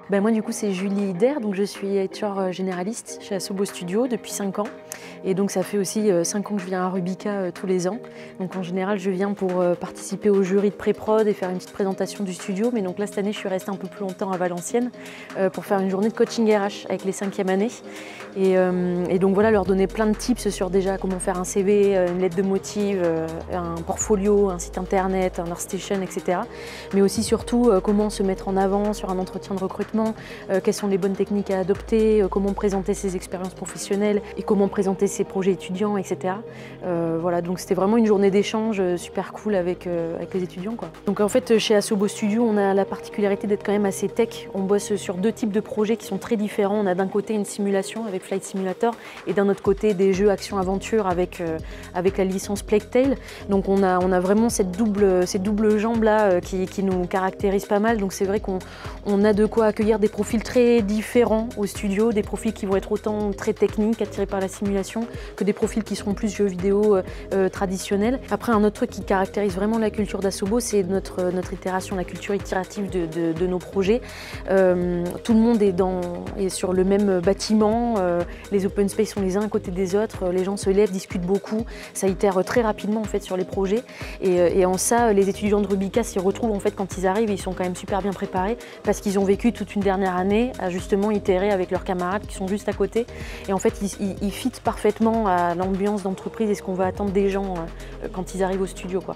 Ben moi du coup c'est Julie Hider, donc je suis HR généraliste chez Asobo Studio depuis 5 ans. Et donc ça fait aussi 5 ans que je viens à Rubica tous les ans. Donc en général je viens pour participer au jury de pré-prod et faire une petite présentation du studio. Mais donc là cette année je suis restée un peu plus longtemps à Valenciennes pour faire une journée de coaching RH avec les 5e années. Et donc voilà, leur donner plein de tips sur déjà comment faire un CV, une lettre de motive, un portfolio, un site internet, un ArtStation, etc. Mais aussi surtout comment se mettre en avant sur un entretien de recrutement. Quelles sont les bonnes techniques à adopter, comment présenter ses expériences professionnelles et comment présenter ses projets étudiants, etc. Voilà, donc c'était vraiment une journée d'échange super cool avec les étudiants, quoi. Donc en fait, chez Asobo Studio, on a la particularité d'être quand même assez tech. On bosse sur 2 types de projets qui sont très différents. On a d'un côté une simulation avec Flight Simulator et d'un autre côté des jeux action-aventure avec la licence Plague Tale. Donc on a vraiment ces doubles jambes-là qui nous caractérisent pas mal. Donc c'est vrai qu'on a de quoi accueillir des profils très différents au studio, des profils qui vont être autant très techniques, attirés par la simulation, que des profils qui seront plus jeux vidéo traditionnels. Après, un autre truc qui caractérise vraiment la culture d'Asobo, c'est notre itération, la culture itérative de nos projets. Tout le monde est sur le même bâtiment, les open space sont les uns à côté des autres, les gens se lèvent, discutent beaucoup, ça itère très rapidement en fait sur les projets. Et en ça, les étudiants de Rubica s'y retrouvent en fait quand ils arrivent, ils sont quand même super bien préparés parce qu'ils ont vécu toute une dernière année à justement itérer avec leurs camarades qui sont juste à côté. Et en fait, ils fitent parfaitement à l'ambiance d'entreprise et ce qu'on va attendre des gens quand ils arrivent au studio, quoi.